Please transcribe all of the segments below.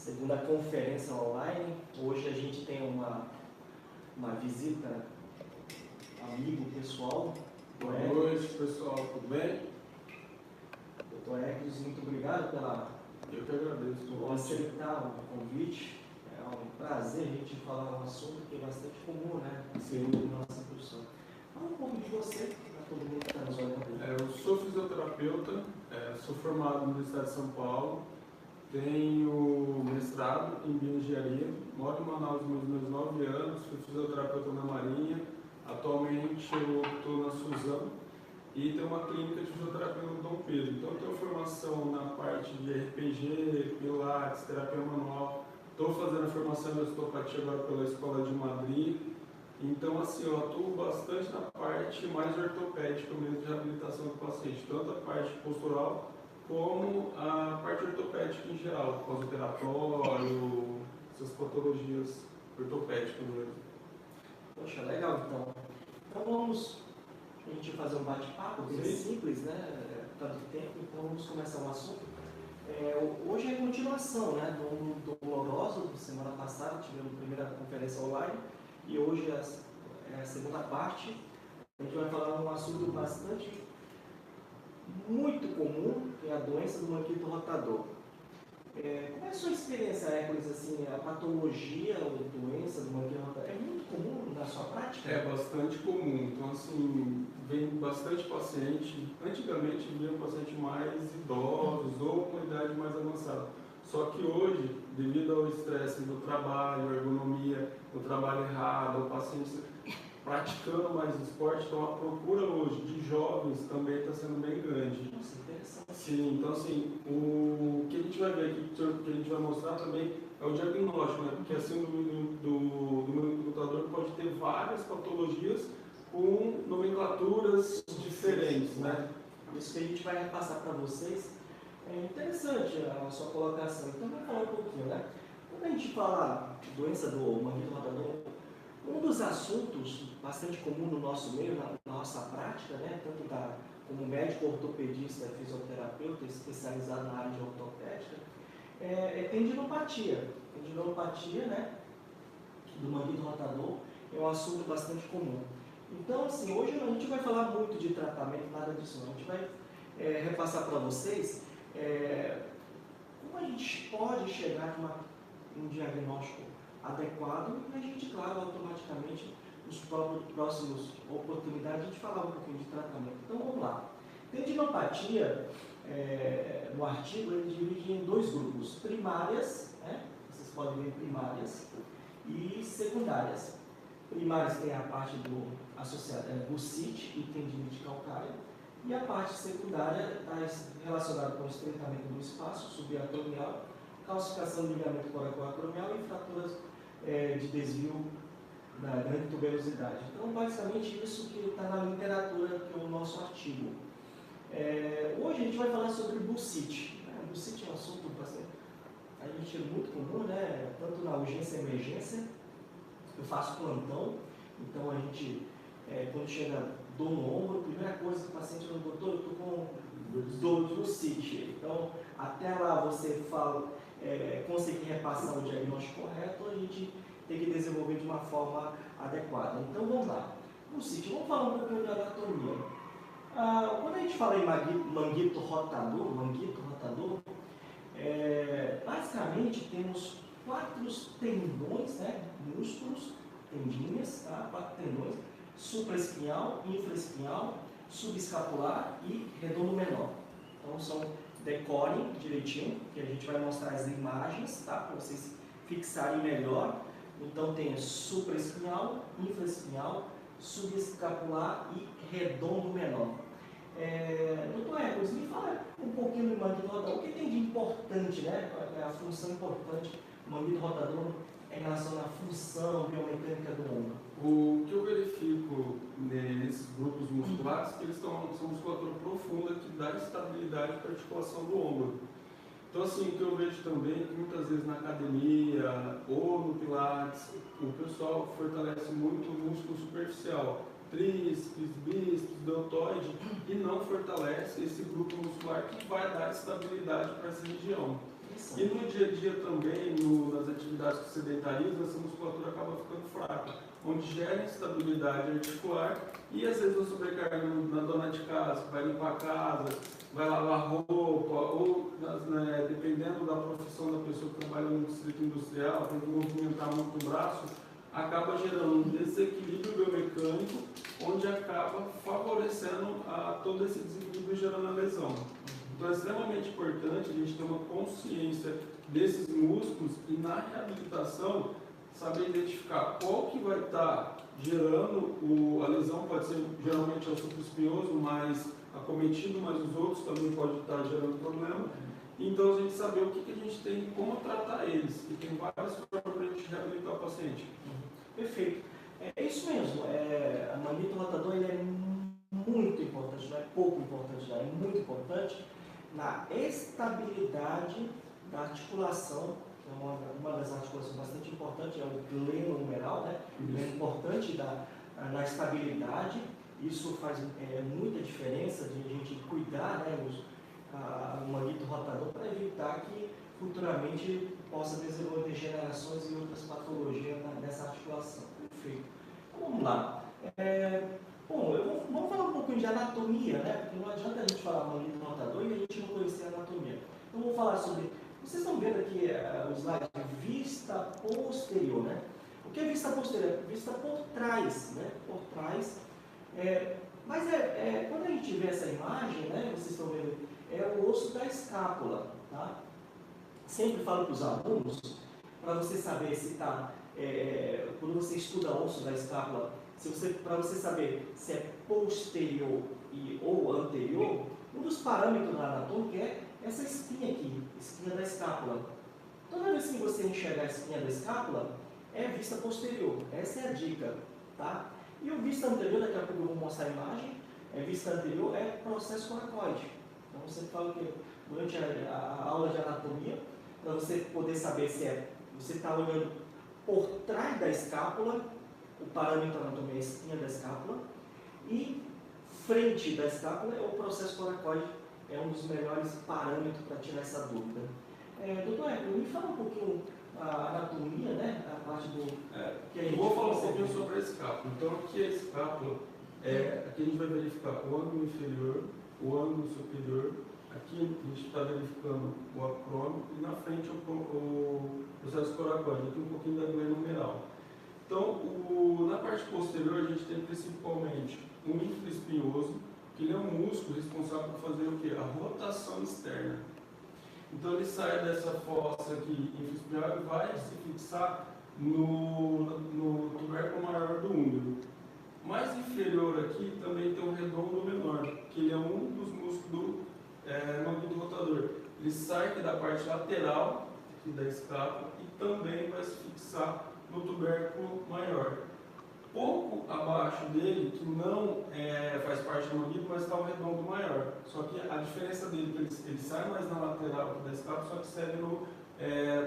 segunda conferência online. Hoje a gente tem uma visita, amigo pessoal. Boa noite, pessoal, tudo bem? Doutor Eclis, muito obrigado Eu que agradeço por aceitar o convite. É um prazer a gente falar um assunto que é bastante comum, né? Sim. Na nossa profissão. Fala um pouco de você, para todo mundo que está nos olhando. Eu sou fisioterapeuta, sou formado no estado de São Paulo, tenho mestrado em bioengenharia, moro em Manaus nos meus 9 anos, fui fisioterapeuta na Marinha, atualmente eu estou na Suzano e tenho uma clínica de fisioterapia no Dom Pedro. Então eu tenho formação na parte de RPG, Pilates, terapia manual, estou fazendo a formação em osteopatia agora pela Escola de Madrid. Então, assim, eu atuo bastante na parte mais ortopédica mesmo de reabilitação do paciente, tanto a parte postural como a parte ortopédica em geral, pós-operatório, essas patologias ortopédicas mesmo. Poxa, legal então. Então vamos a gente fazer um bate-papo bem simples, né? Tanto tempo, então vamos começar um assunto. Hoje é a continuação, né, do Doloroso, semana passada tivemos a primeira conferência online e hoje é a segunda parte. A gente vai falar um assunto muito comum, que é a doença do manguito rotador. Qual é a sua experiência, Hércules, assim, a patologia ou doença do manguito rotador? É muito comum na sua prática? É bastante comum. Então, assim, vem bastante paciente. Antigamente vinha paciente mais idosos ou com idade mais avançada. Só que hoje, devido ao estresse do trabalho, a ergonomia, o trabalho errado, o paciente praticando mais esporte, então a procura hoje de jovens também está sendo bem grande. Nossa, interessante. Sim, então assim, o que a gente vai ver aqui, que a gente vai mostrar também é o diagnóstico, né? Porque assim do manguito pode ter várias patologias com nomenclaturas diferentes, né? Isso que a gente vai repassar para vocês. É interessante a sua colocação. Então vamos falar um pouquinho, né? Quando a gente fala doença do manguito rotador, um dos assuntos bastante comum no nosso meio, na nossa prática, né? Tanto como médico ortopedista e fisioterapeuta especializado na área de ortopédica, é tendinopatia. Tendinopatia, né? Do manguito rotador é um assunto bastante comum. Então, assim, hoje a gente vai falar muito de tratamento, nada disso não. A gente vai repassar para vocês como a gente pode chegar a um diagnóstico adequado e a gente, claro, automaticamente, nos próximos oportunidades, a gente falar um pouquinho de tratamento. Então, vamos lá. Tendinopatia, no artigo, ele divide em dois grupos, primárias, né? Vocês podem ver primárias, e secundárias. Primárias tem a parte associada bursite e tendinite calcária, e a parte secundária está relacionada com o estreitamento do espaço subacromial, calcificação do ligamento coracoacromial e fraturas de desvio da grande tuberosidade. Então, basicamente, isso que está na literatura, que é o nosso artigo. Hoje a gente vai falar sobre bursite. Bursite é um assunto bastante muito comum, né? Tanto na urgência e emergência. Eu faço plantão, então a gente, quando chega dor no ombro, a primeira coisa que o paciente não doutor, eu estou com dor de bursite. Então, até lá você conseguir repassar o diagnóstico correto, a gente tem que desenvolver de uma forma adequada. Então, vamos lá. Bursite, vamos falar um pouquinho de anatomia. Quando a gente fala em manguito rotador, basicamente temos 4 tendões, né, músculos, tendinhas, tá? 4 tendões, supraespinhal, infraespinhal, subescapular e redondo menor. Então decorem direitinho, que a gente vai mostrar as imagens, tá? Para vocês fixarem melhor. Então tem supraespinhal, infraespinal, subescapular e redondo menor. Doutor Hércules, me fala um pouquinho do manguito rotador. O que tem de importante, né? A função importante do manguito rotador em relação à função biomecânica do ombro? O que eu verifico nesses grupos musculares é que eles são musculatura profunda que dá estabilidade para a articulação do ombro. Então, assim, o que eu vejo também é que muitas vezes na academia ou no Pilates, o pessoal fortalece muito o músculo superficial, tríceps, bíceps, deltoide, e não fortalece esse grupo muscular que vai dar estabilidade para essa região. E no dia a dia também, nas atividades que sedentarizam, essa musculatura acaba ficando fraca, onde gera instabilidade articular e às vezes a sobrecarga na dona de casa, vai limpar a casa, vai lavar roupa, ou dependendo da profissão da pessoa que trabalha no distrito industrial, tem que movimentar muito o braço, acaba gerando um desequilíbrio biomecânico, onde acaba favorecendo todo esse desequilíbrio e gerando a lesão. Então é extremamente importante a gente ter uma consciência desses músculos e na reabilitação saber identificar qual que vai estar gerando a lesão, pode ser geralmente o supraespinhoso mais acometido, mas os outros também podem estar gerando problema. Então a gente saber o que a gente tem, como tratar eles, e tem várias formas para a gente reabilitar o paciente. Perfeito. É isso mesmo. A manguito rotador ele é muito importante, não é pouco importante, não, é muito importante na estabilidade da articulação, que é uma das articulações bastante importantes, é o glenohumeral, né? É importante na estabilidade. Isso faz muita diferença de a gente cuidar, né, o manguito rotador para evitar que futuramente possa desenvolver degenerações e outras patologias nessa articulação. Perfeito. Então, vamos lá. Vamos falar um pouquinho de anatomia, né? Porque não adianta a gente falar manguito rotador e a gente não conhecer a anatomia. Então, vamos falar sobre... Vocês estão vendo aqui o slide vista posterior, né? O que é vista posterior? Vista por trás, né? Por trás. Mas quando a gente vê essa imagem, né? Vocês estão vendo, é o osso da escápula, tá? Sempre falo para os alunos, para você saber se está, quando você estuda osso da escápula, para você saber se é posterior ou anterior, um dos parâmetros da anatomia é essa espinha aqui, espinha da escápula. Toda vez que você enxergar a espinha da escápula, é vista posterior. Essa é a dica, tá? E o vista anterior, daqui a pouco eu vou mostrar a imagem, vista anterior é processo coracoide. Então você fala que durante a aula de anatomia, para você poder saber se você está olhando por trás da escápula, o parâmetro da anatomia é a espinha da escápula, e frente da escápula é o processo coracoide, é um dos melhores parâmetros para tirar essa dúvida. Doutor Hélio, me fala um pouquinho a anatomia, né? A parte do... eu vou falar um pouquinho sobre a escápula. Então, aqui a escápula, aqui a gente vai verificar o ângulo inferior, o ângulo superior, aqui a gente está verificando o acrômio e na frente o processo coracoide, aqui um pouquinho da glenohumeral. Então, na parte posterior a gente tem principalmente o infraespinhoso, que ele é um músculo responsável por fazer o quê? A rotação externa. Então ele sai dessa fossa aqui infraespinhosa e vai se fixar no tubérculo maior do úmero. Mais inferior aqui também tem um redondo menor, que ele é um dos músculos do manguito rotador. Ele sai aqui da parte lateral aqui da escápula e também vai se fixar no tubérculo maior. Pouco abaixo dele, que não faz parte do manguito, mas está um redondo maior. Só que a diferença dele é que ele sai mais na lateral aqui da escápula, só que segue no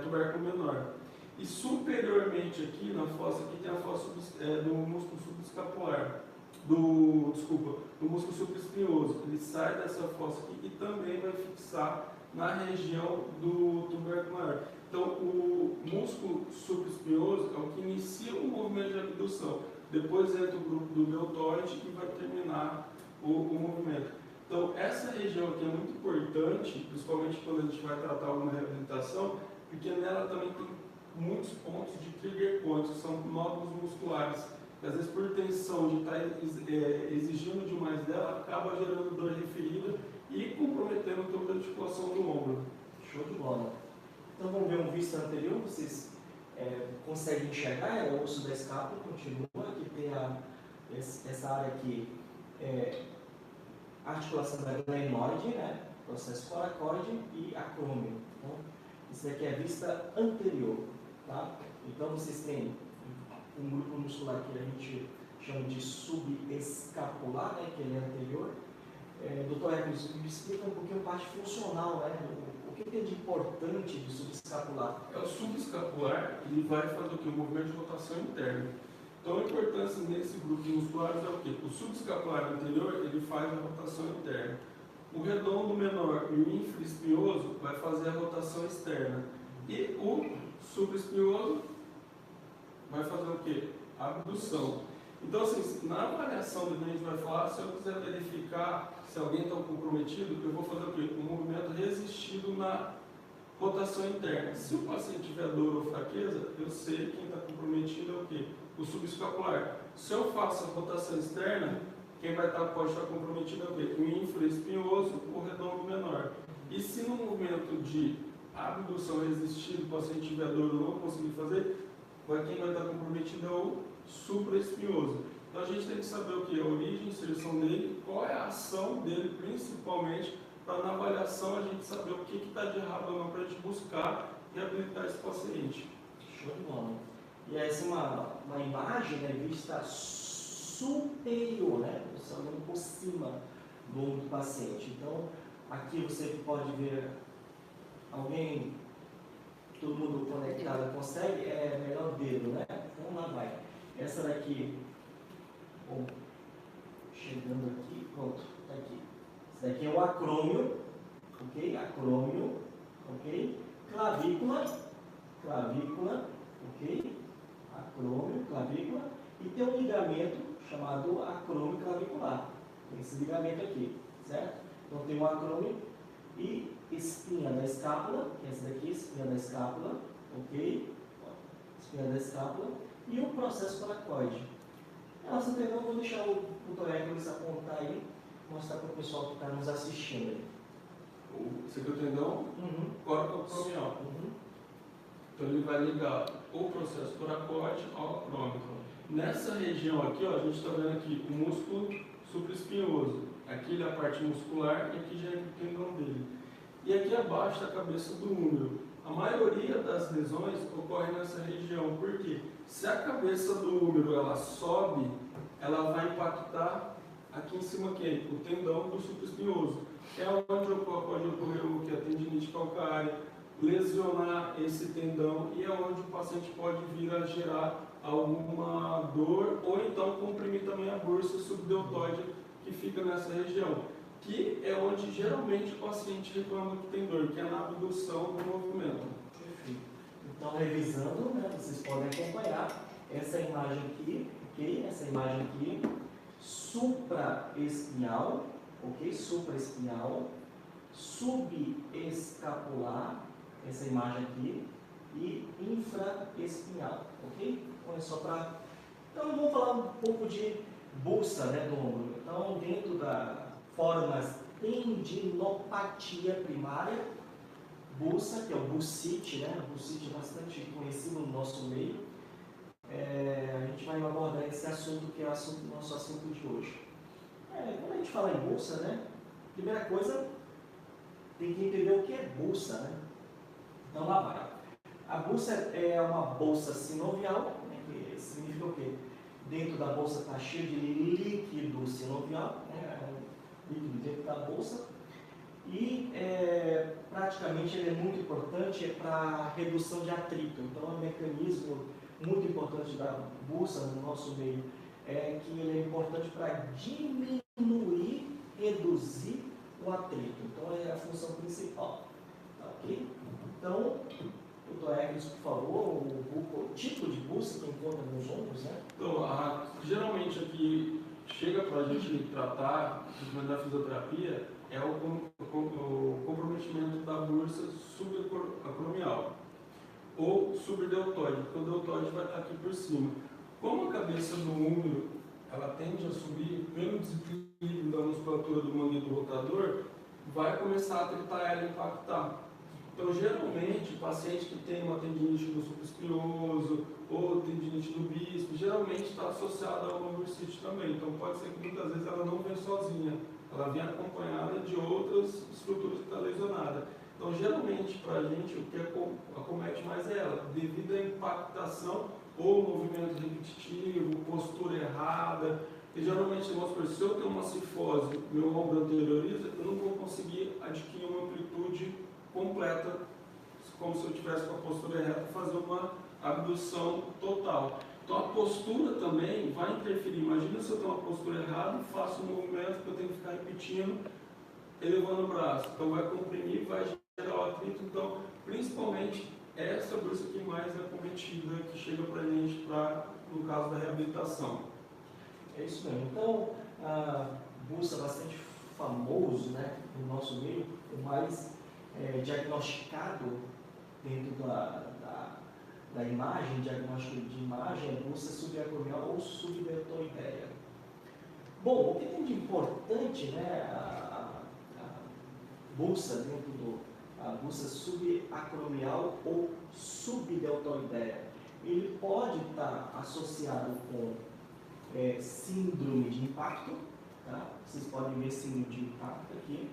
tubérculo menor. E superiormente aqui, na fossa, aqui tem a fossa do músculo subescapular, do músculo supraespinhoso. Ele sai dessa fossa aqui e também vai fixar na região do tubérculo maior. Então, o músculo supraespinhoso é o que inicia o movimento de abdução. Depois entra o grupo do deltoide e vai terminar o movimento. Então, essa região aqui é muito importante, principalmente quando a gente vai tratar uma reabilitação, porque nela também tem muitos pontos de trigger points, que são nódulos musculares, que às vezes por tensão de estar exigindo demais dela, acaba gerando dor referida e comprometendo toda a articulação do ombro. Show de bola. Então vamos ver um vista anterior, vocês conseguem enxergar, o osso da escápula continua, que tem essa área aqui, articulação da glenoide, né? Processo coracoide e acrômio. Então, isso aqui é a vista anterior, tá? Então vocês têm um grupo muscular que a gente chama de subescapular, né? Que ele é anterior. Doutor Hermes, me explica um pouquinho a parte funcional, né? O que é de importante do subescapular? O subescapular, ele vai fazer o quê? O movimento de rotação interna. Então a importância nesse grupo de musculares é o quê? O subescapular anterior, ele faz a rotação interna. O redondo menor e o infraespinhoso vai fazer a rotação externa. E o supraespinhoso vai fazer o quê? A abdução. Então, assim, na avaliação do que a gente vai falar, se eu quiser verificar se alguém está comprometido, eu vou fazer o quê? Um movimento resistido na rotação interna. Se o paciente tiver dor ou fraqueza, eu sei quem está comprometido é o quê? O subescapular. Se eu faço a rotação externa, quem pode estar comprometido é o quê? O infraespinhoso, o redondo menor. E se no movimento de abdução resistida, o paciente tiver dor ou não conseguir fazer, quem vai estar comprometido é o supraespinhoso. Então a gente tem que saber o que é a origem, a inserção dele, qual é a ação dele principalmente, para na avaliação a gente saber o que está de errado ou não, para a gente buscar reabilitar esse paciente. Show de bola. E essa é uma imagem, né, vista superior, né? Você olhando por cima do ombro do paciente. Então, aqui você pode ver alguém, todo mundo conectado consegue, é melhor dedo, né? Então lá vai. Essa daqui, bom, chegando aqui, pronto, tá aqui. Esse daqui é o acrômio, ok? Acrômio, ok? Clavícula, ok? Acrômio, clavícula, e tem um ligamento chamado acrômio clavicular. Tem esse ligamento aqui, certo? Então tem o acrômio e espinha da escápula, que é essa daqui, espinha da escápula, ok? Espinha da escápula, e o processo coracoide. Nossa, então eu vou deixar o Dr. Hércules apontar aí, mostrar para o pessoal que está nos assistindo aí. Esse aqui é o tendão coracoacromial. Então ele vai ligar o processo coracoide ao acrômio. Nessa região aqui, ó, a gente está vendo aqui o músculo supraespinhoso. Aqui é a parte muscular e aqui já é o tendão dele. E aqui abaixo está a cabeça do húmero. A maioria das lesões ocorre nessa região, porque se a cabeça do húmero ela sobe, ela vai impactar aqui em cima aqui, o tendão do supraespinhoso. É onde pode ocorrer o que? A tendinite calcária, lesionar esse tendão e é onde o paciente pode vir a gerar alguma dor ou então comprimir também a bursa subdeltoide que fica nessa região, que é onde geralmente o paciente reclama que tem dor, que é na abdução do movimento. Perfeito. Então, revisando, né, vocês podem acompanhar essa imagem aqui, ok? Essa imagem aqui, supraespinhal, ok? Supraespinhal, subescapular, essa imagem aqui, e infraespinhal, ok? Então, é só para... Então, vamos falar um pouco de bursa, né, do ombro. Então, dentro da formas tendinopatia primária, bursa, que é o bursite, né? O bursite é bastante conhecido no nosso meio. A gente vai abordar esse assunto, que é o nosso assunto de hoje. Quando a gente fala em bursa, né? Primeira coisa, tem que entender o que é bursa, né? Então, lá vai. A bursa é uma bolsa sinovial, né, que significa o quê? Dentro da bolsa está cheio de líquido sinovial, né, líquido dentro da bolsa, e praticamente ele é muito importante para redução de atrito. Então, é um mecanismo muito importante da bursa no nosso meio, é que ele é importante para diminuir, reduzir o atrito. Então, é a função principal. Tá, ok? Então, Dr. Hércules, por favor, o tipo de bursa que encontra nos ombros, né? Então, geralmente aqui chega para a gente tratar, da fisioterapia, é o comprometimento da bursa subacromial ou subdeltoide, porque o deltoide vai estar aqui por cima. Como a cabeça do húmero ela tende a subir pelo desequilíbrio da musculatura do manguito rotador, vai começar a tritar ela e impactar. Então, geralmente, o paciente que tem uma tendinite do supraespinhoso ou tendinite do bíceps, geralmente está associada a uma bursite também. Então, pode ser que muitas vezes ela não vem sozinha, ela vem acompanhada de outras estruturas que estão lesionadas. Então, geralmente, para a gente, o que acomete mais é ela, devido à impactação ou movimento repetitivo, postura errada. E geralmente, vamos supor, se eu tenho uma cifose, meu ombro anterioriza, eu não vou conseguir adquirir uma amplitude completa, como se eu tivesse com a postura reta, fazer uma abdução total. Então a postura também vai interferir. Imagina se eu tenho uma postura errada e faço um movimento que eu tenho que ficar repetindo elevando o braço. Então vai comprimir, vai gerar o atrito. Então, principalmente, essa bursa que mais é cometida, que chega para a gente, no caso da reabilitação. É isso mesmo. Então, a bursa é bastante famoso, né, no nosso meio, o mais diagnosticado dentro da imagem, diagnóstico de imagem, é bursa subacromial ou subdeltoideia. Bom, o que tem de importante, né, a bursa dentro a bursa subacromial ou subdeltoideia, ele pode estar associado com síndrome de impacto, tá? Vocês podem ver síndrome de impacto aqui.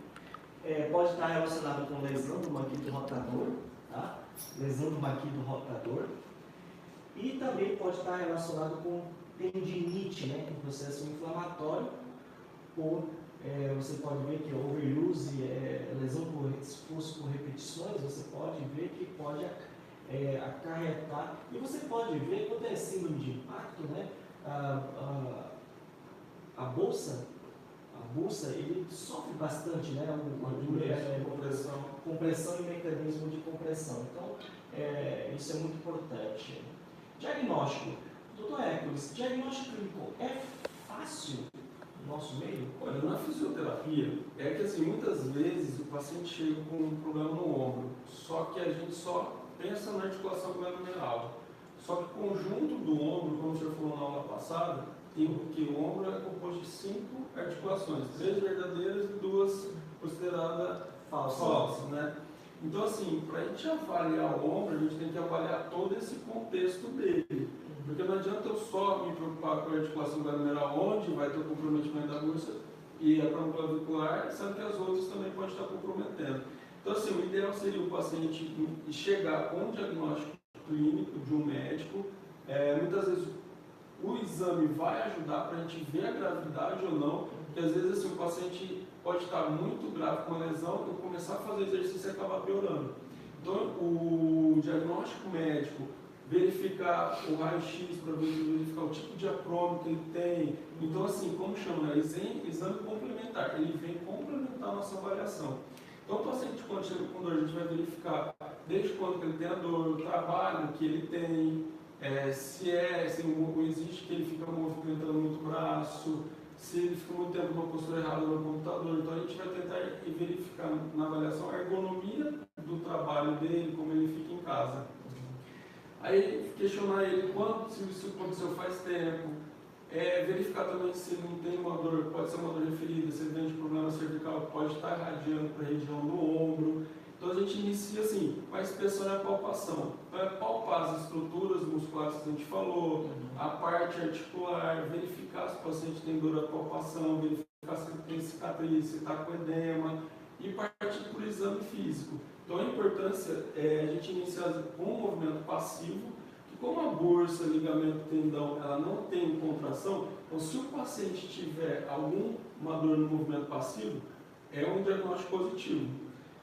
Pode estar relacionado com lesão do maquilo rotador, tá? Lesão do maquilo rotador. E também pode estar relacionado com tendinite, né? Um processo inflamatório. Ou você pode ver que overuse, lesão por esforço por repetições, você pode ver que pode acarretar. E você pode ver quando é síndrome de impacto, né? A bolsa, ele sofre bastante, né? Compressão e mecanismo de compressão. Então, isso é muito importante. Diagnóstico. Doutor Hércules, diagnóstico clínico é fácil no nosso meio? Olha, na fisioterapia, é que assim, muitas vezes o paciente chega com um problema no ombro, só que a gente só pensa na articulação glenomerular. Só que o conjunto do ombro, como o senhor falou na aula passada, tem que o ombro é composto de 5 articulações, 3 verdadeiras e 2 consideradas falsas, né? Então, assim, para a gente avaliar o ombro, a gente tem que avaliar todo esse contexto dele. Porque não adianta eu só me preocupar com a articulação glenomerular, onde vai ter o comprometimento da bursa e a clavicular, sendo que as outras também podem estar comprometendo. Então, assim, o ideal seria o paciente chegar com um diagnóstico clínico de um médico. Muitas vezes o exame vai ajudar para a gente ver a gravidade ou não, porque às vezes assim, o paciente pode estar muito grave com uma lesão e começar a fazer exercício e acabar piorando. Então, o diagnóstico médico, verificar o raio-x para verificar o tipo de acrômio que ele tem. Então, assim, como chama? Exame complementar, ele vem complementar a nossa avaliação. Então, o paciente, quando chega com dor, a gente vai verificar desde quando que ele tem a dor, o trabalho que ele tem, se existe que ele fica movimentando muito o braço, se ele fica muito tempo numa postura errada no computador. Então, a gente vai tentar verificar na avaliação a ergonomia do trabalho dele, como ele fica em casa. Aí, questionar ele se isso aconteceu faz tempo. Verificar também se ele não tem uma dor, pode ser uma dor referida, se ele tem de problema cervical, pode estar irradiando para a região do ombro. Então a gente inicia assim, com a inspeção e a palpação. Então é palpar as estruturas musculares que a gente falou, a parte articular, verificar se o paciente tem dor à palpação, verificar se ele tem cicatriz, se está com edema, e partir por exame físico. Então a importância é a gente iniciar com um movimento passivo, que como a bursa, ligamento, tendão, ela não tem contração, então se o paciente tiver alguma dor no movimento passivo, é um diagnóstico positivo.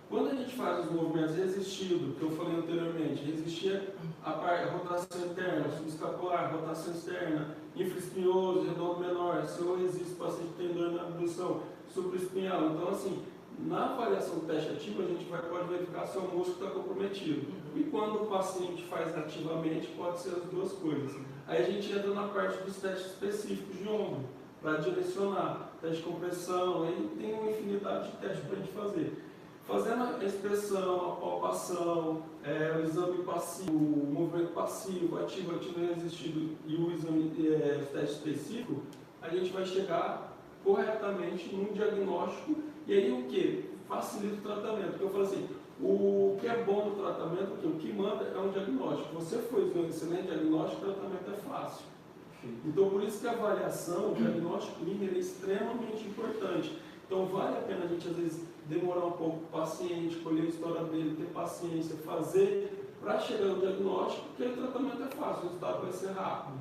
Quando a gente faz os movimentos resistidos, que eu falei anteriormente, resistir a rotação interna, subescapular, rotação externa, infraespinhoso, redondo menor, se eu resisto, o paciente tem dor na abdução, supraespinhal. Então, assim, na avaliação do teste ativo, a gente pode verificar se o músculo está comprometido. E quando o paciente faz ativamente, pode ser as duas coisas. Aí a gente entra na parte dos testes específicos de ombro, para direcionar, teste de compressão, aí tem uma infinidade de testes para a gente fazer. Fazendo a inspeção, a palpação, o exame passivo, o movimento passivo, ativo e resistido e o exame, o teste específico, a gente vai chegar corretamente num diagnóstico. E aí o que? Facilita o tratamento. Porque eu falo assim, o que é bom no tratamento, porque o que manda é um diagnóstico. Você fez um excelente diagnóstico, o tratamento é fácil. Então por isso que a avaliação, o diagnóstico clínico é extremamente importante. Então vale a pena a gente às vezes demorar um pouco o paciente, colher a história dele, ter paciência, fazer para chegar no diagnóstico, porque o tratamento é fácil, o resultado vai ser rápido.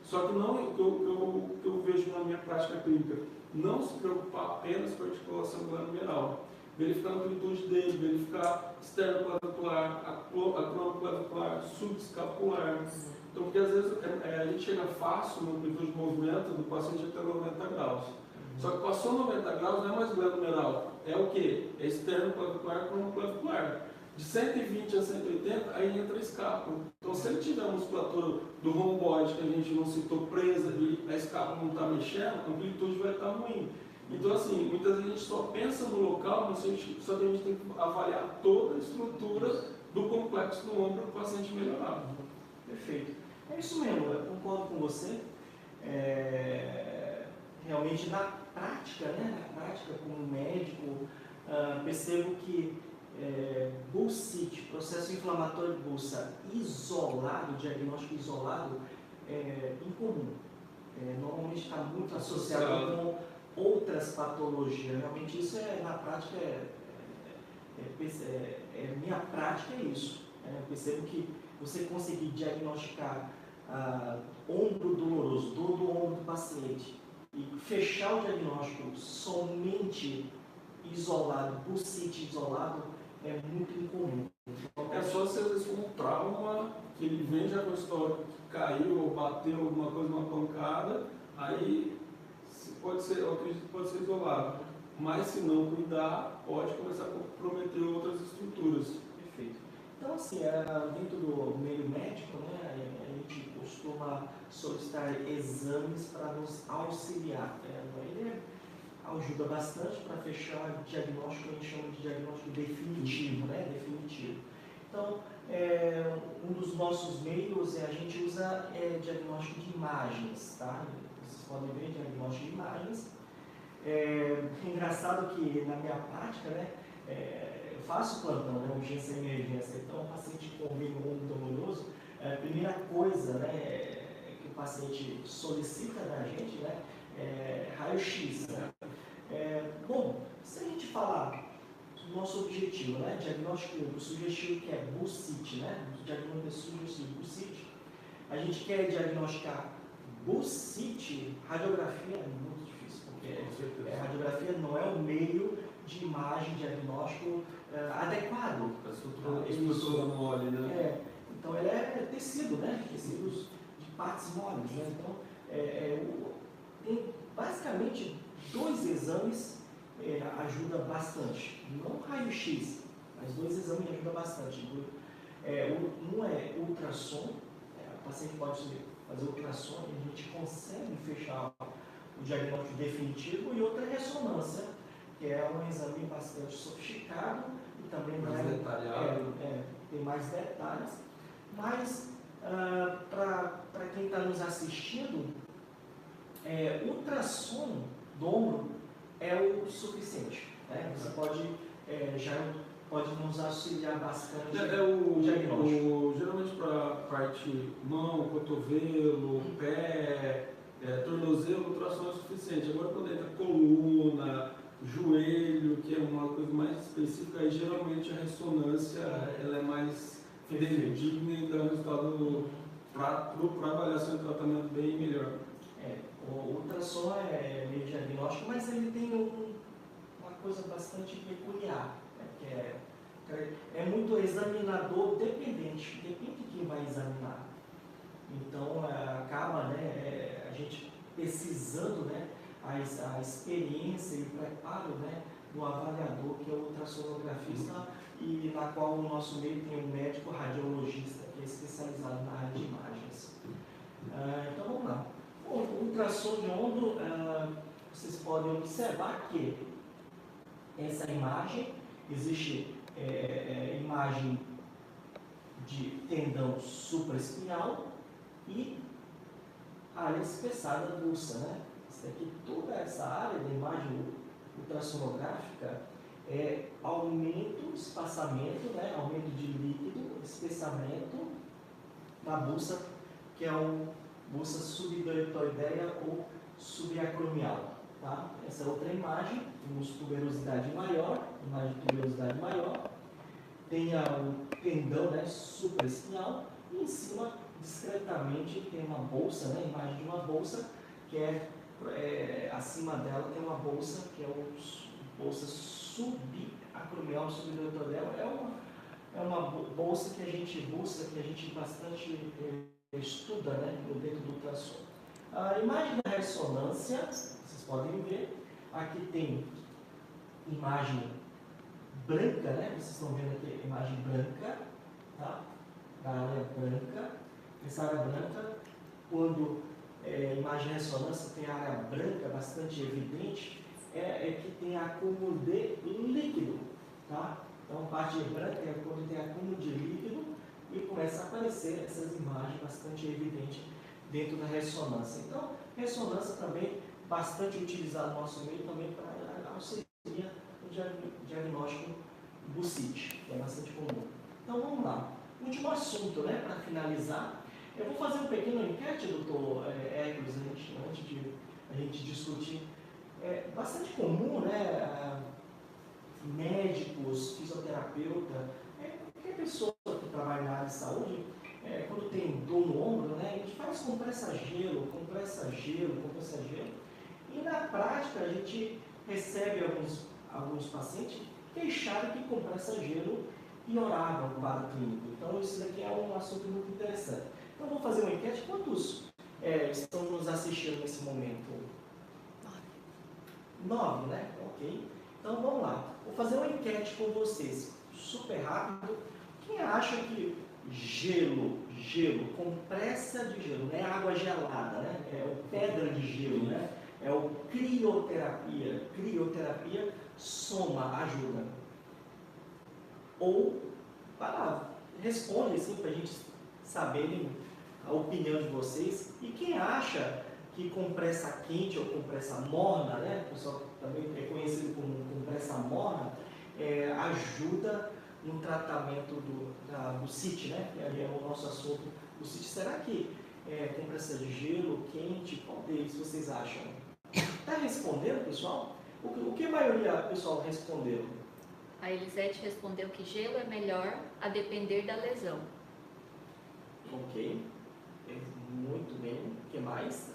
Só que não, o que eu vejo na minha prática clínica, não se preocupar apenas com a articulação glenomerular. Verificar a amplitude dele, verificar externo-clavicular, acromioclavicular, subescapular. Então, porque às vezes a gente chega fácil na amplitude de movimento do paciente até 90 graus. Só que passou 90 graus não é mais glenomerular, é o que? É externo clavicular com clavicular. De 120 a 180, aí entra a escápula. Então, se ele tiver a musculatura do romboide, que a gente não citou, presa e a escápula não está mexendo, a amplitude vai estar ruim. Então, assim, muitas vezes a gente só pensa no local, mas só que a gente tem que avaliar toda a estrutura do complexo do ombro para o paciente melhorar. Perfeito. É isso mesmo, eu concordo com você. Realmente, na prática, como médico, percebo que bursite, processo inflamatório de bursa isolado, diagnóstico isolado, é incomum. Normalmente está muito associado com outras patologias. Realmente isso na prática, minha prática é isso. Eu percebo que você conseguir diagnosticar ombro doloroso, dor do ombro do paciente e fechar o diagnóstico somente isolado, bursite isolado, é muito incomum. É só se às vezes for um trauma, que ele vem já com a história que caiu ou bateu alguma coisa, uma pancada, aí pode ser, eu acredito que pode ser isolado. Mas se não cuidar, pode começar a comprometer outras estruturas. Perfeito. Então, assim, dentro do meio médico, né, a gente costuma solicitar exames para nos auxiliar. Ele ajuda bastante para fechar o diagnóstico, a gente chama de diagnóstico definitivo, né? Definitivo. Então, um dos nossos meios a gente usa diagnóstico de imagens, tá? Vocês podem ver diagnóstico de imagens. É engraçado que na minha prática, né, eu faço plantão, né, urgência e emergência. Então, o paciente com ombro doloroso, a primeira coisa, né, que o paciente solicita da gente, né, é raio-x. Né? Bom, se a gente falar do nosso objetivo, né, diagnóstico sugestivo, que é bursite, né, diagnóstico sugestivo bursite, a gente quer diagnosticar bursite, radiografia é muito difícil, porque a radiografia não é o meio de imagem diagnóstico adequado. A estrutura mole, né? Então, ele é tecido, né, tecidos de partes moles, né, então, tem basicamente 2 exames ajuda bastante, não raio-x, mas 2 exames ajudam bastante. Um é ultrassom, o paciente pode fazer ultrassom e a gente consegue fechar o diagnóstico definitivo, e outra é ressonância, que é um exame bastante sofisticado e também mais detalhado. Tem mais detalhes, mas para quem está nos assistindo, ultrassom do ombro é o suficiente. Né? Você pode nos auxiliar bastante no diagnóstico. Geralmente para parte mão, cotovelo, pé, tornozelo, ultrassom é suficiente. Agora quando entra coluna, joelho, que é uma coisa mais específica, aí geralmente a ressonância ela é mais fidedigna e dá um resultado para avaliação e tratamento bem melhor. O ultrassom é meio diagnóstico, mas ele tem uma coisa bastante peculiar, né, que é muito examinador dependente, depende de quem vai examinar. Então, acaba, né, a gente precisando, né, a experiência e o preparo, né, do avaliador, que é o ultrassonografista, e na qual o nosso meio tem um médico radiologista, que é especializado na área de imagens. Então, vamos lá. O ultrassom de ombro, vocês podem observar que essa imagem, existe imagem de tendão supraespinhal e área espessada da bursa, né? Isso aqui, toda essa área da imagem ultrassonográfica é aumento, espaçamento, né? Aumento de líquido, espessamento na bursa, que é bursa subdeltoideia ou subacromial. Tá? Essa é outra imagem, temos tuberosidade maior, imagem de tuberosidade maior, tem o tendão, né, supraespinhal, e em cima, discretamente, tem uma bolsa, né, imagem de uma bolsa, que acima dela tem uma bolsa, que é a bolsa subacromial, subdeltoideia, é uma bolsa que a gente busca, que a gente bastante estuda, né, dentro do ultrassom. A imagem da ressonância, vocês podem ver, aqui tem imagem branca, né? Vocês estão vendo aqui a imagem branca, tá? Da área branca. Essa área branca, quando imagem de ressonância tem a área branca bastante evidente, é que tem acúmulo de líquido, tá? Então, parte branca é quando tem acúmulo de líquido e começa a aparecer essas imagens bastante evidentes dentro da ressonância. Então, ressonância também bastante utilizada no nosso meio também para auxiliar no diagnóstico do CIT, que é bastante comum. Então, vamos lá. Último assunto, né, para finalizar. Eu vou fazer um pequeno enquete, doutor Hércules, antes de a gente discutir. É bastante comum, né, médicos, fisioterapeuta, qualquer pessoa que trabalha na área de saúde, quando tem dor no ombro, né, a gente faz compressa-gelo, e na prática a gente recebe alguns pacientes queixaram que compressa-gelo piorava o quadro clínico. Então isso daqui é um assunto muito interessante. Então vou fazer uma enquete. Quantos estão nos assistindo nesse momento? 9, né? Ok. Então vamos lá. Vou fazer uma enquete com vocês, super rápido. Quem acha que gelo, compressa de gelo, não é água gelada, né? É o pedra de gelo, né? É o crioterapia. Crioterapia soma, ajuda. Ou, responde assim para a gente saber a opinião de vocês. E quem acha que compressa quente ou compressa morna, né? O pessoal também é conhecido como compressa morna, ajuda no tratamento do CIT, né? Que é o nosso assunto do CIT. Será que compressa de gelo, quente, qual deles vocês acham? Está respondendo, pessoal? O que a maioria do pessoal respondeu? A Elisete respondeu que gelo é melhor a depender da lesão. Ok. Muito bem. O que mais?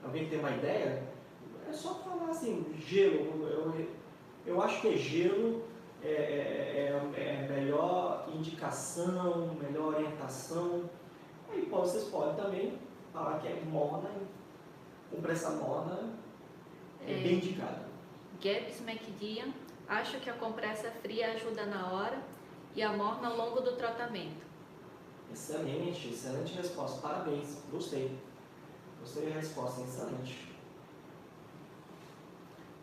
Alguém tem uma ideia? É só falar assim, gelo. Eu acho que gelo é melhor indicação, melhor orientação. Aí vocês podem também falar que é morna, compressa morna é bem indicada. Gabs McDian, acho que a compressa fria ajuda na hora e a morna ao longo do tratamento. Excelente resposta. Parabéns. Gostei da resposta, excelente.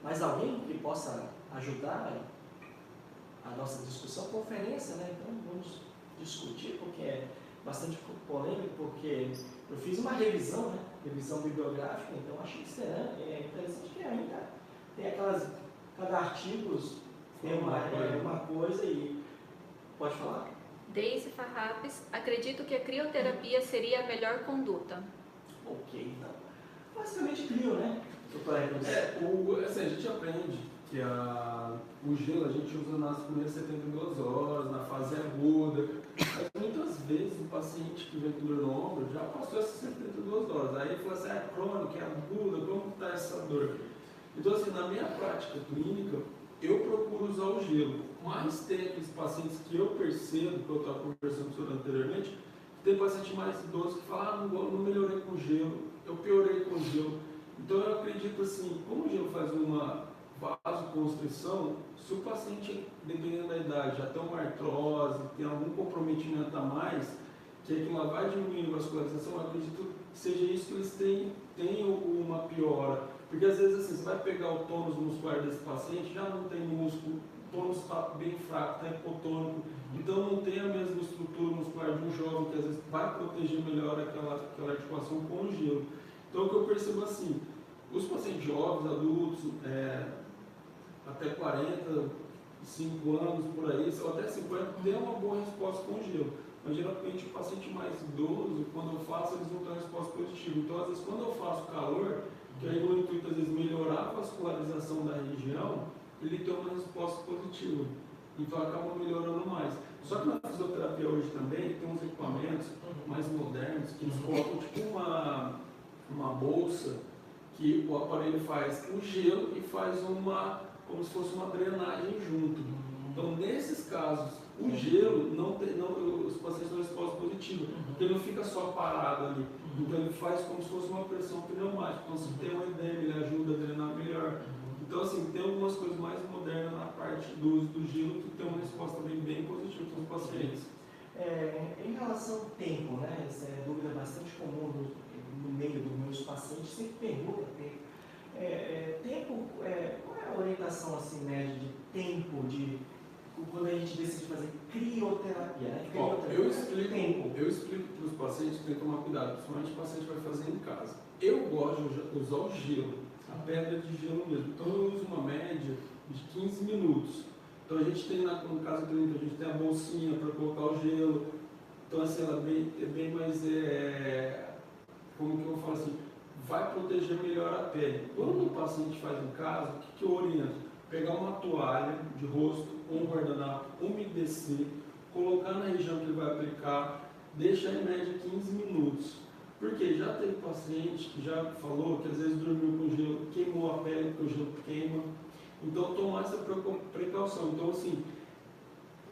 Mais alguém que possa ajudar a nossa discussão? Conferência, né? Então vamos discutir, porque é bastante polêmico, porque eu fiz uma revisão, né? Revisão bibliográfica, então achei que é interessante que ainda tem cada artigo tem uma coisa e pode falar. Daisy Farrapes, acredito que a crioterapia seria a melhor conduta. Ok, então. Basicamente crio, né? Assim, a gente aprende que o gelo a gente usa nas primeiras 72 horas, na fase aguda. Mas muitas vezes o paciente que vem com dor no ombro já passou essas 72 horas. Aí ele fala assim, é crônico, é aguda, como está essa dor? Então, assim, na minha prática clínica, eu procuro usar o gelo. Mas tem aqueles pacientes que eu percebo, que eu estava conversando sobre anteriormente, tem paciente mais idoso que fala, não melhorei com gelo, eu piorei com gelo. Então eu acredito assim, como o gelo faz uma vasoconstrição, se o paciente, dependendo da idade, já tem uma artrose, tem algum comprometimento a mais, que aquilo lá vai diminuindo a vascularização, eu acredito que seja isso que eles têm uma piora. Porque às vezes assim, você vai pegar o tônus muscular desse paciente, já não tem músculo, o tônus está bem fraco, está hipotônico, então não tem a mesma estrutura muscular de um jovem que às vezes vai proteger melhor aquela articulação com o gelo. Então o que eu percebo assim, os pacientes jovens, adultos, até 45 anos por aí, ou até 50, tem uma boa resposta com o gelo. Mas geralmente o paciente mais idoso, quando eu faço, eles não têm uma resposta positiva. Então às vezes quando eu faço calor, que aí o intuito às vezes melhorar a vascularização da região, ele tem uma resposta positiva. Então acaba melhorando mais. Só que na fisioterapia hoje também tem uns equipamentos mais modernos que eles colocam tipo uma bolsa que o aparelho faz o gelo e faz como se fosse uma drenagem junto. Então nesses casos, o gelo os pacientes não respondem positivo, porque ele não fica só parado ali. Então ele faz como se fosse uma pressão pneumática. Então se tem uma ideia, ele ajuda a drenar melhor. Então, assim, tem algumas coisas mais modernas na parte do uso do gelo que tem uma resposta bem positiva para os pacientes. Em relação ao tempo, né? Essa é dúvida bastante comum no meio dos meus pacientes, sempre pergunta tempo, qual é a orientação assim, média de tempo quando a gente decide fazer crioterapia, né? Eu explico para os pacientes que tem que tomar cuidado, principalmente o paciente vai fazer em casa. Eu gosto de usar o gelo, a pedra de gelo mesmo. Então eu uso uma média de 15 minutos. Então a gente tem, no caso clínico, a gente tem a bolsinha para colocar o gelo. Então assim, ela é bem mais, como que eu vou falar assim, vai proteger melhor a pele. Quando o paciente faz em casa, o que eu oriento? Pegar uma toalha de rosto, um guardanapo, umedecer, colocar na região que ele vai aplicar, deixar em média 15 minutos. Porque já teve paciente que já falou que às vezes dormiu com gelo, queimou a pele, porque o gelo queima. Então, tomar essa precaução. Então, assim,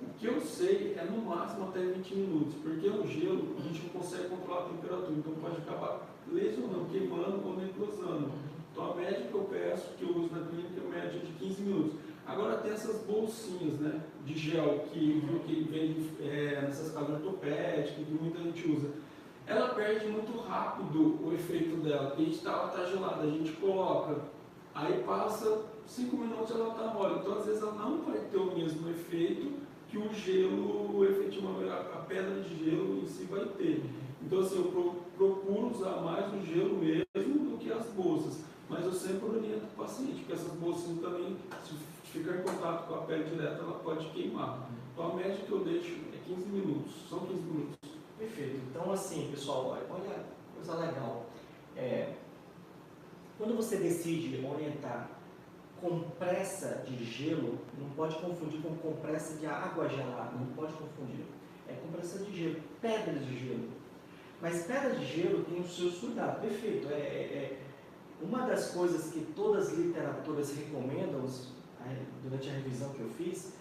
o que eu sei é no máximo até 20 minutos, porque o gelo a gente não consegue controlar a temperatura, então pode acabar lesionando, queimando ou necrosando. Então, a média que eu peço, que eu uso na clínica, é a média de 15 minutos. Agora, tem essas bolsinhas, né, de gel que vem nessas casas ortopédicas, que muita gente usa. Ela perde muito rápido o efeito dela, porque ela está gelada, a gente coloca, aí passa 5 minutos ela está mole. Então, às vezes, ela não vai ter o mesmo efeito que o gelo, efetivamente, a pedra de gelo em si vai ter. Então, assim, eu procuro usar mais o gelo mesmo do que as bolsas. Mas eu sempre oriento o paciente, porque essas bolsinhas também, se ficar em contato com a pele direta, ela pode queimar. Então, a média que eu deixo é 15 minutos, são 15 minutos. Perfeito. Então, assim, pessoal, olha, coisa legal. Quando você decide orientar compressa de gelo, não pode confundir com compressa de água gelada, não pode confundir. É compressa de gelo, pedra de gelo. Mas pedra de gelo tem os seus cuidados, perfeito. Uma das coisas que todas as literaturas recomendam, durante a revisão que eu fiz,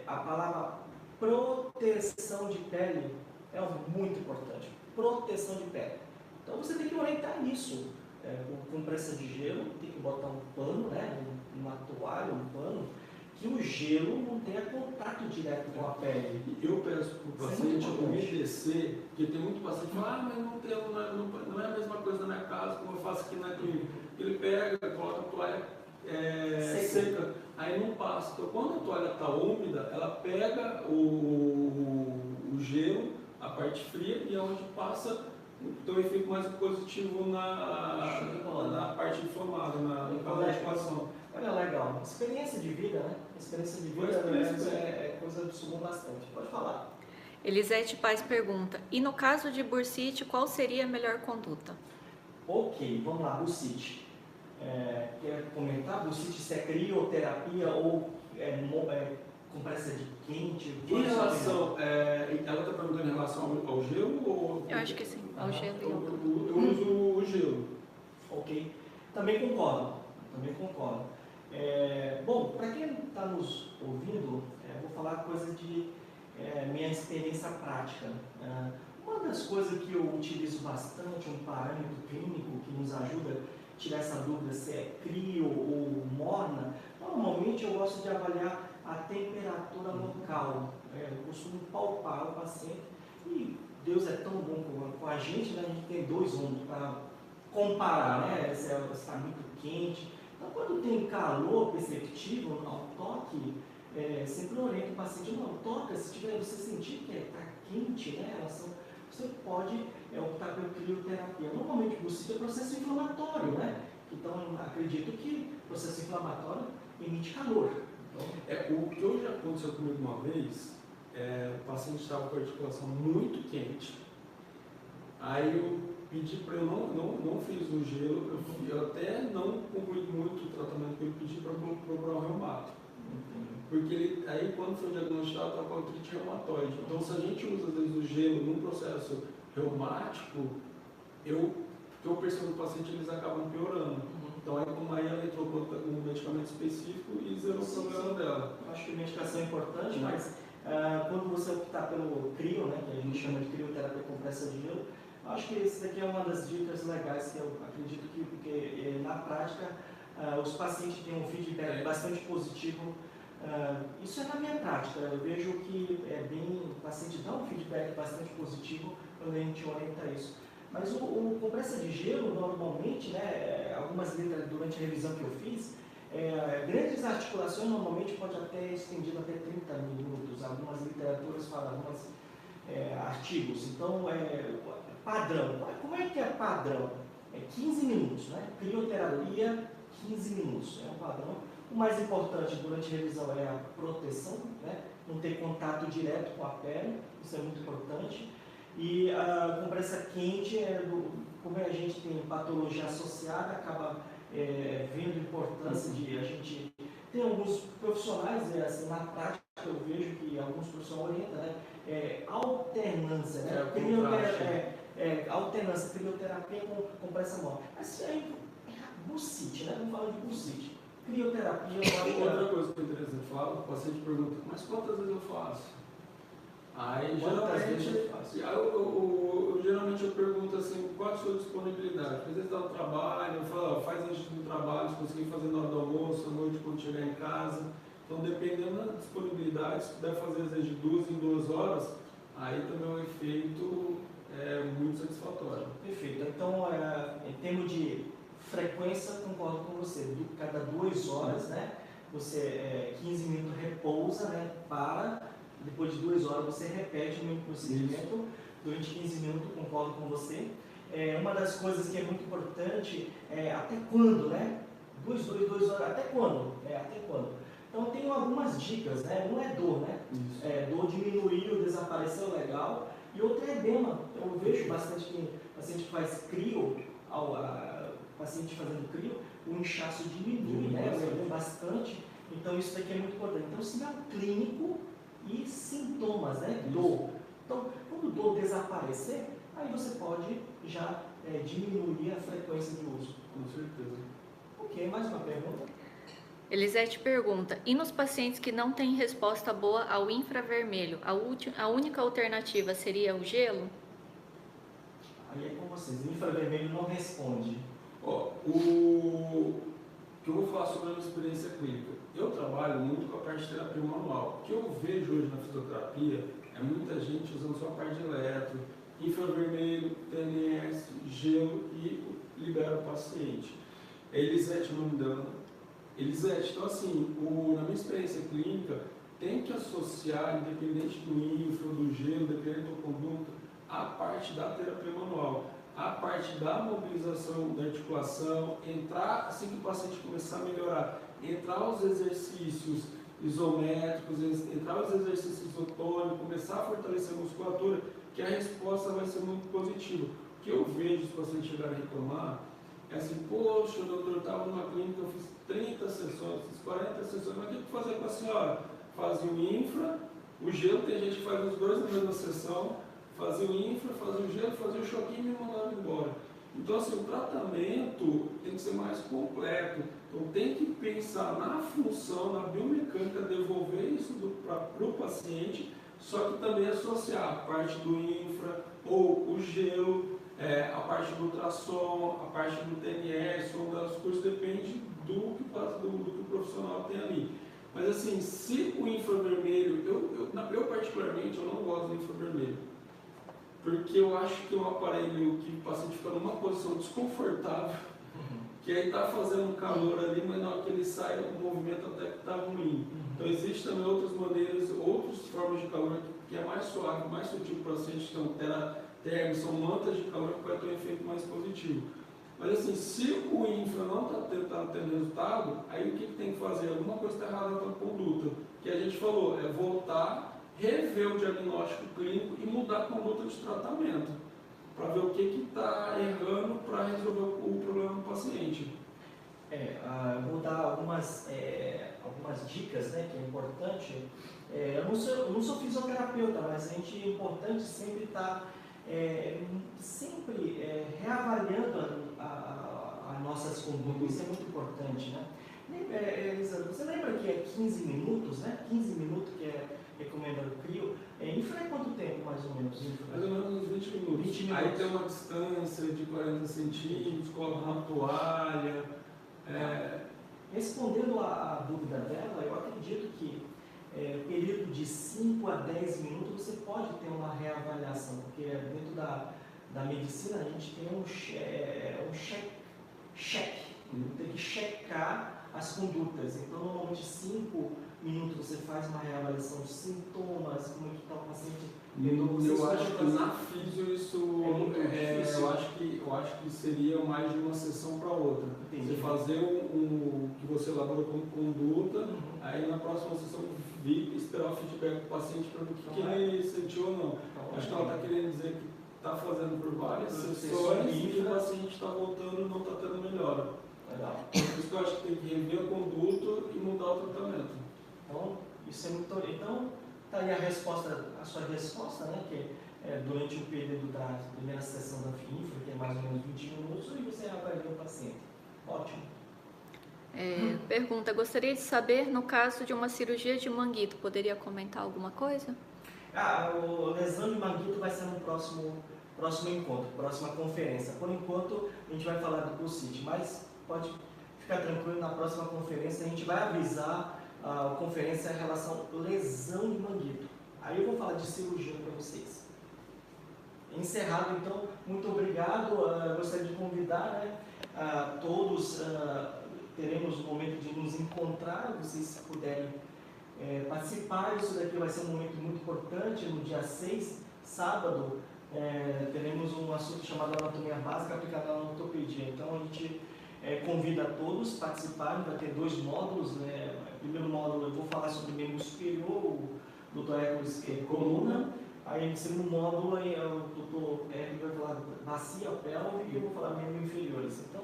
a palavra proteção de pele é muito importante. Proteção de pele. Então você tem que orientar nisso. Com compressa de gelo, tem que botar um pano, né, uma toalha, um pano, que o gelo não tenha contato direto com a pele. Eu peço para o paciente umedecer, porque tem muito paciente que fala, mas não é a mesma coisa na minha casa, como eu faço aqui na clínica. Ele pega, coloca a toalha seca, aí não passa. Então, quando a toalha está úmida, ela pega o gelo, a parte fria, e é onde passa. Então, eu fico mais positivo na parte inflamada, na articulação. Olha, legal. Experiência de vida, né? Experiência de vida é coisa que sumou bastante. Pode falar. Elisete Paz pergunta, e no caso de bursite, qual seria a melhor conduta? Ok, vamos lá, bursite. Quer comentar? Bursite, se é crioterapia ou compressa de quente? Em relação, ela está perguntando em relação ao gelo ou... Eu acho que sim, ao gelo e ao... Eu uso o gelo. Ok, também concordo. Bom, para quem está nos ouvindo, vou falar coisa de minha experiência prática. Uma das coisas que eu utilizo bastante, um parâmetro clínico que nos ajuda a tirar essa dúvida se é crio ou morna, normalmente eu gosto de avaliar a temperatura local. Eu costumo palpar o paciente e Deus é tão bom com a gente, né? A gente tem 2 ombros para comparar, né? Se está muito quente. Então, quando tem calor perceptível ao toque, sempre oriento o paciente, não, toca, se você sentir que está quente, né? Você pode optar pela crioterapia. Normalmente o bursite é processo inflamatório, né? Então, acredito que o processo inflamatório emite calor. Então, o que já aconteceu comigo uma vez, o paciente estava com a articulação muito quente. Aí eu pedi para eu não fiz o gelo, eu até não concluí muito o tratamento que eu pedi para procurar um reumato. Porque aí quando foi diagnosticado, estava com artrite reumatoide. Então, se a gente usa às vezes o gelo num processo reumático, eu percebo no paciente eles acabam piorando. Então, aí ela entrou com um medicamento específico e zerou o problema dela. Eu acho que a medicação é importante, mas quando você optar pelo crio, né, que a gente chama de crioterapia compressa de gelo, acho que esse daqui é uma das dicas legais que eu acredito que, porque na prática, os pacientes têm um feedback bastante positivo. Isso é na minha prática, eu vejo que o paciente dá um feedback bastante positivo quando a gente orienta isso. Mas o compressa de gelo, normalmente, né, algumas durante a revisão que eu fiz, grandes articulações normalmente pode até estendido até 30 minutos, algumas literaturas falam, alguns artigos. Então, padrão. Como é que é padrão? 15 minutos, né? Crioterapia, 15 minutos, é um padrão. O mais importante durante a revisão é a proteção, né? Não ter contato direto com a pele, isso é muito importante. E a compressa quente, como a gente tem patologia associada, acaba vendo a importância de a gente... Tem alguns profissionais, assim, na prática eu vejo que alguns profissionais orientam, né? Alternância, né? Alternância, crioterapia com compressa mole. Assim, aí, bursite, né? Vamos falar de bursite. Crioterapia, outra coisa que é interessante falar, o paciente pergunta, mas quantas vezes eu faço? Aí geralmente eu pergunto assim, qual a sua disponibilidade? Às vezes dá um trabalho, eu falo, faz antes do trabalho, se conseguir fazer na hora do almoço, à noite quando chegar em casa. Então dependendo da disponibilidade, se puder fazer às vezes de 2 em 2 horas, aí também o efeito é muito satisfatório. Perfeito. Então, em termos de frequência, concordo com você. Cada 2 horas, né? Você 15 minutos repousa, né? Depois de 2 horas você repete o mesmo procedimento. Durante 15 minutos, concordo com você. Uma das coisas que é muito importante é até quando, né? 2 horas, até quando? Até quando? Então, eu tenho algumas dicas, né? Um é dor, né? Dor diminuiu, desapareceu, legal. E outra é edema. Eu vejo bastante que o paciente faz crio, paciente fazendo crio, o inchaço diminui, né? Bastante. Então, isso daqui é muito importante. Então, sinal clínico e sintomas, né? Dor. Então, quando dor desaparecer, aí você pode já diminuir a frequência de uso. Com certeza. Ok, mais uma pergunta? Elisete pergunta, e nos pacientes que não têm resposta boa ao infravermelho, a única alternativa seria o gelo? Aí é com vocês, o infravermelho não responde. O que eu vou falar sobre a minha experiência clínica. Eu trabalho muito com a parte de terapia manual. O que eu vejo hoje na fisioterapia é muita gente usando só a parte de eletro, infravermelho, TNS, gelo e libera o paciente. É Elisete, não me dando. Elisete, então assim, na minha experiência clínica, tem que associar, independente do infra, do gelo, dependendo da conduta, a parte da terapia manual, a parte da mobilização da articulação, entrar, assim que o paciente começar a melhorar, entrar os exercícios isométricos, entrar os exercícios isotônicos, começar a fortalecer a musculatura, que a resposta vai ser muito positiva. O que eu vejo os pacientes chegarem a reclamar é assim, poxa, doutor, eu estava numa clínica, eu fiz 30 sessões, fiz 40 sessões, mas o que fazer com a senhora? Fazia o infra, o gelo, tem gente que faz os dois na mesma sessão, fazia o infra, fazia o gelo, fazia o choquinho e me mandava embora. Então, assim, o tratamento tem que ser mais completo. Então, tem que pensar na função, na biomecânica, devolver isso para o paciente, só que também associar a parte do infra ou o gelo, a parte do ultrassom, a parte do TNS, ou das coisas, depende do que o profissional tem ali. Mas assim, se o infravermelho, eu particularmente, eu não gosto do infravermelho, porque eu acho que é um aparelho que o paciente fica numa posição desconfortável, que aí está fazendo calor ali, mas na hora que ele sai, o movimento até que está ruim. Então existem também outras maneiras, outras formas de calor que é mais suave, mais sutil para o paciente, que são mantas de calor que vai ter um efeito mais positivo. Mas assim, se o infra não está tendo resultado, aí o que tem que fazer? Alguma coisa está errada com a conduta. Que a gente falou, é voltar, rever o diagnóstico clínico e mudar a conduta de tratamento, para ver o que está errando para resolver o problema do paciente. Eu vou dar algumas dicas, né, que é importante. Eu não sou fisioterapeuta, mas é importante sempre estar reavaliando as nossas condutas, isso é muito importante, né? Você lembra que é 15 minutos, né? 15 minutos que é recomendado o crio. Infra é quanto tempo, mais ou menos? Mais ou menos uns 20 minutos. Aí tem uma distância de 40 centímetros, coloca uma toalha, Respondendo à dúvida dela, eu acredito que período de 5 a 10 minutos você pode ter uma reavaliação, porque dentro da medicina a gente tem um cheque, tem que checar as condutas. Então, normalmente 5 minutos você faz uma reavaliação de sintomas, como é que está o paciente. Eu acho que na físio isso eu acho que seria mais de uma sessão para outra. Entendi. Você fazer o que você elaborou como conduta, aí na próxima sessão esperar o feedback do paciente para ver o que ele sentiu ou não. Acho que ela está querendo dizer que está fazendo por várias sessões e o paciente está voltando e não está tendo melhora. Legal. Por isso que eu acho que tem que rever a conduta e mudar o tratamento. Então, isso é muito. Então, está aí a sua resposta, né? Que é durante o período da primeira sessão da FINFRA, que é mais ou menos 20 minutos, e você avalia o paciente. Ótimo. Pergunta, gostaria de saber, no caso de uma cirurgia de manguito, poderia comentar alguma coisa? O lesão de manguito vai ser no próximo encontro, próxima conferência. Por enquanto, a gente vai falar do bursite, mas pode ficar tranquilo, na próxima conferência a gente vai avisar a conferência em relação à lesão de manguito. Aí eu vou falar de cirurgia para vocês. Encerrado, então, muito obrigado. Gostaria de convidar, né, todos, teremos o momento de nos encontrar, vocês se puderem participar. Isso daqui vai ser um momento muito importante. No dia 6, sábado, teremos um assunto chamado anatomia básica aplicada na ortopedia. Então a gente convida a todos a participarem. Vai ter 2 módulos, né? O primeiro módulo eu vou falar sobre membro superior, o Dr. Hércules coluna. Aí no segundo módulo o Dr. Hércules vai falar bacia, pélvica, e eu vou falar membros inferiores. Então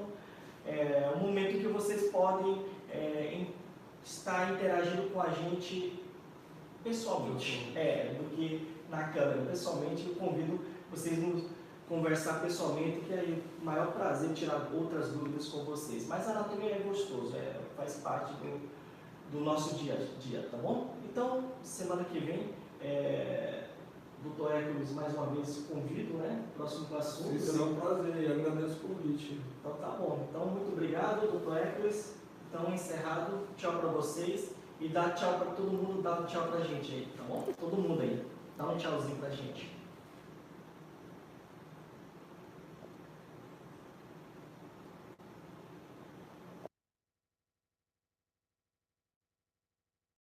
é um momento que vocês podem estar interagindo com a gente pessoalmente, do que na câmera. Pessoalmente, eu convido vocês a nos conversar pessoalmente, que é o maior prazer tirar outras dúvidas com vocês. Mas a anatomia é gostoso, faz parte do nosso dia a dia, tá bom? Então, semana que vem, Dr. Hércules, mais uma vez, convido, né? Próximo assunto. Isso é um prazer, eu agradeço o convite. Então, tá bom. Então, muito obrigado, Dr. Hércules. Então, encerrado. Tchau para vocês. E dá tchau para todo mundo, dá um tchau pra gente aí, tá bom? Todo mundo aí. Dá um tchauzinho pra gente.